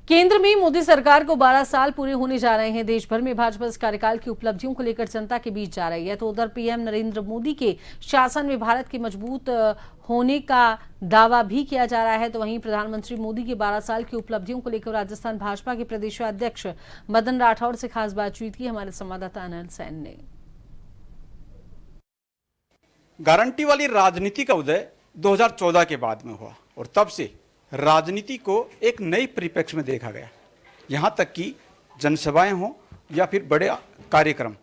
केंद्र में मोदी सरकार को 12 साल पूरे होने जा रहे हैं। देश भर में भाजपा इस कार्यकाल की उपलब्धियों को लेकर जनता के बीच जा रही है। तो उधर पीएम नरेंद्र मोदी के शासन में भारत के मजबूत होने का दावा भी किया जा रहा है। तो वहीं प्रधानमंत्री मोदी के 12 साल की उपलब्धियों को लेकर राजस्थान भाजपा के प्रदेशाध्यक्ष मदन राठौड़ से खास बातचीत की हमारे संवाददाता अनिल सैन ने। गारंटी वाली राजनीति का उदय 2014 के बाद में हुआ और तब से राजनीति को एक नई परिप्रेक्ष्य में देखा गया। यहां तक कि जनसभाएं हों या फिर बड़े कार्यक्रम,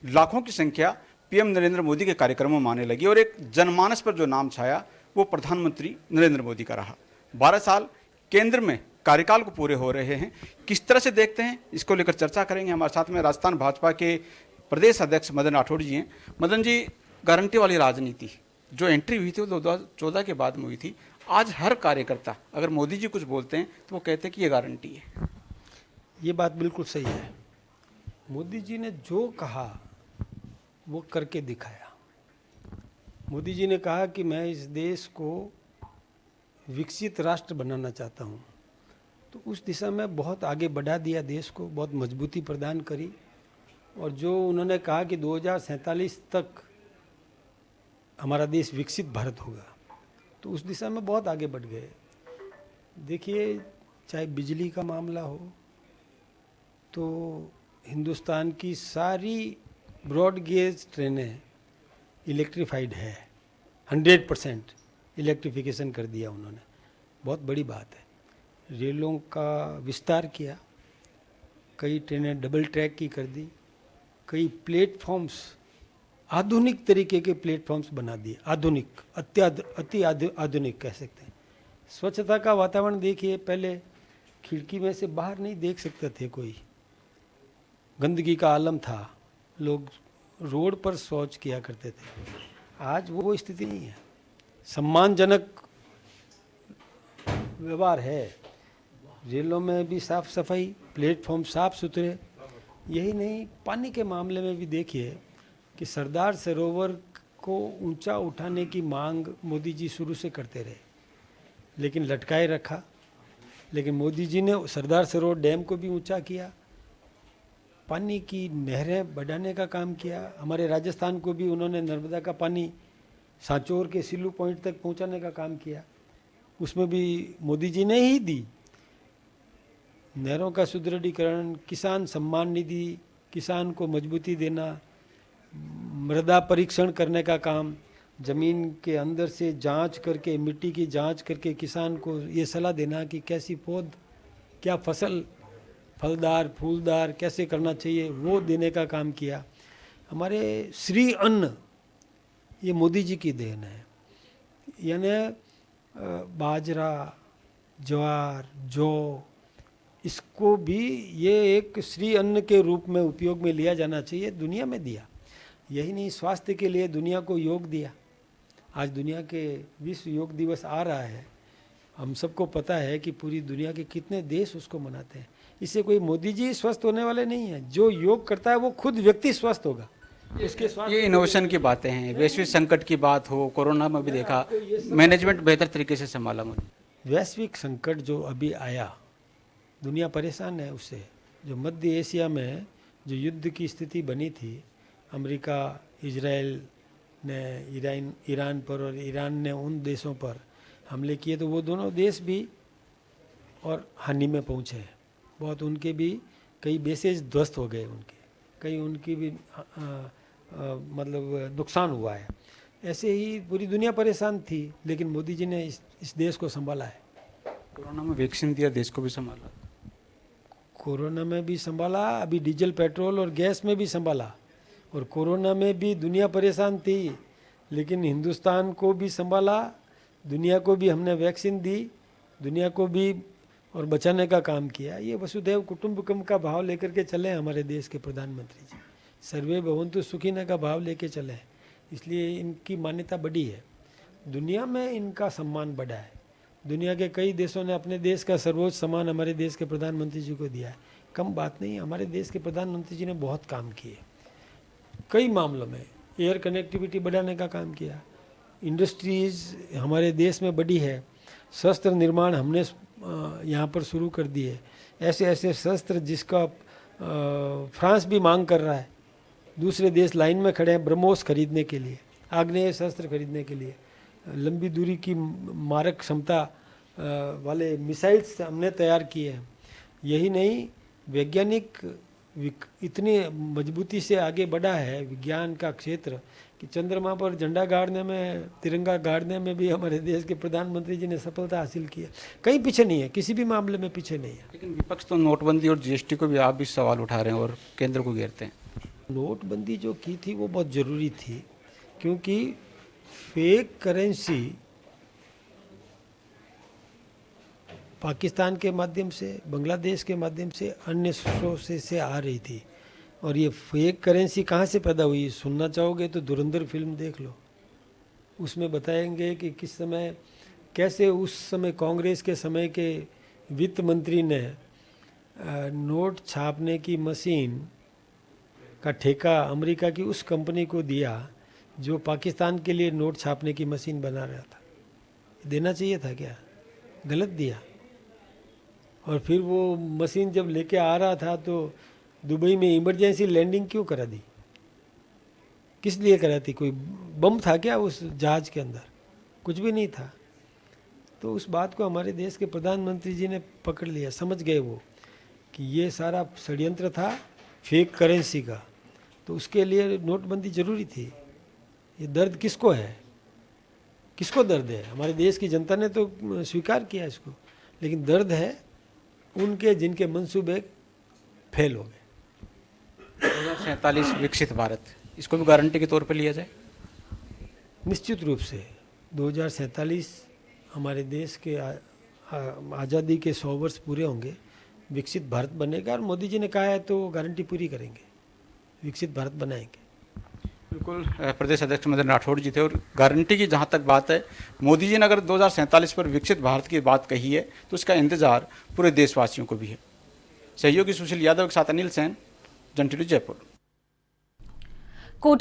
लाखों की संख्या पीएम नरेंद्र मोदी के कार्यक्रमों में आने लगी और एक जनमानस पर जो नाम छाया वो प्रधानमंत्री नरेंद्र मोदी का रहा। 12 साल केंद्र में कार्यकाल को पूरे हो रहे हैं। किस तरह से देखते हैं, इसको लेकर चर्चा करेंगे। हमारे साथ में राजस्थान भाजपा के प्रदेश अध्यक्ष मदन राठौड़ जी हैं। मदन जी, गारंटी वाली राजनीति जो एंट्री हुई थी वो 2014 के बाद में हुई थी। आज हर कार्यकर्ता अगर मोदी जी कुछ बोलते हैं तो वो कहते हैं कि ये गारंटी है। ये बात बिल्कुल सही है। मोदी जी ने जो कहा वो करके दिखाया। मोदी जी ने कहा कि मैं इस देश को विकसित राष्ट्र बनाना चाहता हूँ, तो उस दिशा में बहुत आगे बढ़ा दिया देश को, बहुत मजबूती प्रदान करी। और जो उन्होंने कहा कि 2047 तक हमारा देश विकसित भारत होगा, तो उस दिशा में बहुत आगे बढ़ गए। देखिए, चाहे बिजली का मामला हो तो हिंदुस्तान की सारी ब्रॉड गेज ट्रेनें इलेक्ट्रीफाइड है। 100% इलेक्ट्रिफिकेशन कर दिया उन्होंने, बहुत बड़ी बात है। रेलों का विस्तार किया, कई ट्रेनें डबल ट्रैक की कर दी, कई प्लेटफॉर्म्स आधुनिक तरीके के प्लेटफॉर्म्स बना दिए। आधुनिक, अति आधुनिक कह सकते हैं। स्वच्छता का वातावरण देखिए, पहले खिड़की में से बाहर नहीं देख सकते थे कोई, गंदगी का आलम था, लोग रोड पर शौच किया करते थे। आज वो स्थिति नहीं है, सम्मानजनक व्यवहार है। रेलों में भी साफ सफाई, प्लेटफॉर्म साफ सुथरे। यही नहीं, पानी के मामले में भी देखिए कि सरदार सरोवर को ऊंचा उठाने की मांग मोदी जी शुरू से करते रहे, लेकिन लटकाए रखा। लेकिन मोदी जी ने सरदार सरोवर डैम को भी ऊंचा किया, पानी की नहरें बढ़ाने का काम किया। हमारे राजस्थान को भी उन्होंने नर्मदा का पानी सांचौर के सिल्लू पॉइंट तक पहुंचाने का काम किया, उसमें भी मोदी जी ने ही दी। नहरों का सुदृढ़ीकरण, किसान सम्मान निधि, किसान को मजबूती देना, मृदा परीक्षण करने का काम, ज़मीन के अंदर से जांच करके, मिट्टी की जांच करके किसान को ये सलाह देना कि कैसी पौध, क्या फसल फलदार फूलदार कैसे करना चाहिए, वो देने का काम किया। हमारे श्री अन्न, ये मोदी जी की देन है। यानी बाजरा, ज्वार, जौ, इसको भी ये एक श्री अन्न के रूप में उपयोग में लिया जाना चाहिए। दुनिया में दिया। यही नहीं, स्वास्थ्य के लिए दुनिया को योग दिया। आज दुनिया के विश्व योग दिवस आ रहा है। हम सबको पता है कि पूरी दुनिया के कितने देश उसको मनाते हैं। इससे कोई मोदी जी स्वस्थ होने वाले नहीं हैं। जो योग करता है वो खुद व्यक्ति स्वस्थ होगा। इसके ये इनोवेशन की बातें हैं। वैश्विक संकट की बात हो, कोरोना में भी देखा मैनेजमेंट बेहतर तरीके से संभाला मुझे। वैश्विक संकट जो अभी आया, दुनिया परेशान है उससे। जो मध्य एशिया में जो युद्ध की स्थिति बनी थी, अमेरिका इजराइल ने ईरान पर और ईरान ने उन देशों पर हमले किए, तो वो दोनों देश भी और हानि में पहुँचे हैं बहुत। उनके भी कई बेसेज ध्वस्त हो गए, उनके कई उनकी भी मतलब नुकसान हुआ है। ऐसे ही पूरी दुनिया परेशान थी, लेकिन मोदी जी ने इस देश को संभाला है। कोरोना में वैक्सीन दिया, देश को भी संभाला। कोरोना में भी संभाला, अभी डीजल पेट्रोल और गैस में भी संभाला। और कोरोना में भी दुनिया परेशान थी, लेकिन हिंदुस्तान को भी संभाला, दुनिया को भी हमने वैक्सीन दी, दुनिया को भी और बचाने का काम किया। ये वसुधैव कुटुंबकम का भाव लेकर के चले हमारे देश के प्रधानमंत्री जी। सर्वे भवन्तु सुखिनः का भाव लेके चले, इसलिए इनकी मान्यता बढ़ी है। दुनिया में इनका सम्मान बढ़ा है। दुनिया के कई देशों ने अपने देश का सर्वोच्च सम्मान हमारे देश के प्रधानमंत्री जी को दिया है। कम बात नहीं, हमारे देश के प्रधानमंत्री जी ने बहुत काम किए कई मामलों में। एयर कनेक्टिविटी बढ़ाने का काम किया, इंडस्ट्रीज़ हमारे देश में बढ़ी है। शस्त्र निर्माण हमने यहाँ पर शुरू कर दिए। ऐसे ऐसे शस्त्र जिसका फ्रांस भी मांग कर रहा है। दूसरे देश लाइन में खड़े हैं ब्रह्मोस खरीदने के लिए, आग्नेय शस्त्र खरीदने के लिए। लंबी दूरी की मारक क्षमता वाले मिसाइल्स हमने तैयार किए हैं। यही नहीं, वैज्ञानिक इतनी मजबूती से आगे बढ़ा है विज्ञान का क्षेत्र कि चंद्रमा पर झंडा गाड़ने में, तिरंगा गाड़ने में भी हमारे देश के प्रधानमंत्री जी ने सफलता हासिल की है। कहीं पीछे नहीं है, किसी भी मामले में पीछे नहीं है। लेकिन विपक्ष तो नोटबंदी और जीएसटी को भी आप भी सवाल उठा रहे हैं और केंद्र को घेरते हैं। नोटबंदी जो की थी वो बहुत ज़रूरी थी, क्योंकि फेक करेंसी पाकिस्तान के माध्यम से, बांग्लादेश के माध्यम से, अन्य सोर्सेस से आ रही थी। और ये फेक करेंसी कहाँ से पैदा हुई, सुनना चाहोगे तो धुरंधर फिल्म देख लो। उसमें बताएंगे कि किस समय, कैसे उस समय कांग्रेस के समय के वित्त मंत्री ने नोट छापने की मशीन का ठेका अमेरिका की उस कंपनी को दिया जो पाकिस्तान के लिए नोट छापने की मशीन बना रहा था। देना चाहिए था क्या? गलत दिया। और फिर वो मशीन जब लेके आ रहा था तो दुबई में इमरजेंसी लैंडिंग क्यों करा दी? किस लिए करा थी? कोई बम था क्या उस जहाज के अंदर? कुछ भी नहीं था। तो उस बात को हमारे देश के प्रधानमंत्री जी ने पकड़ लिया, समझ गए वो कि ये सारा षड्यंत्र था फेक करेंसी का। तो उसके लिए नोटबंदी जरूरी थी। ये दर्द किसको है? किसको दर्द है? हमारे देश की जनता ने तो स्वीकार किया इसको, लेकिन दर्द है उनके जिनके मंसूबे फेल हो गए। 2047 विकसित भारत, इसको भी गारंटी के तौर पर लिया जाए? निश्चित रूप से 2047 हमारे देश के आज़ादी के 100 वर्ष पूरे होंगे, विकसित भारत बनेगा। और मोदी जी ने कहा है तो गारंटी पूरी करेंगे, विकसित भारत बनाएंगे। बिल्कुल, प्रदेश अध्यक्ष मदन राठौड़ जी थे। और गारंटी की जहाँ तक बात है, मोदी जी ने अगर 2047 पर विकसित भारत की बात कही है तो उसका इंतजार पूरे देशवासियों को भी है। सहयोगी सुशील यादव के साथ अनिल सेन, जन टीवी जयपुर।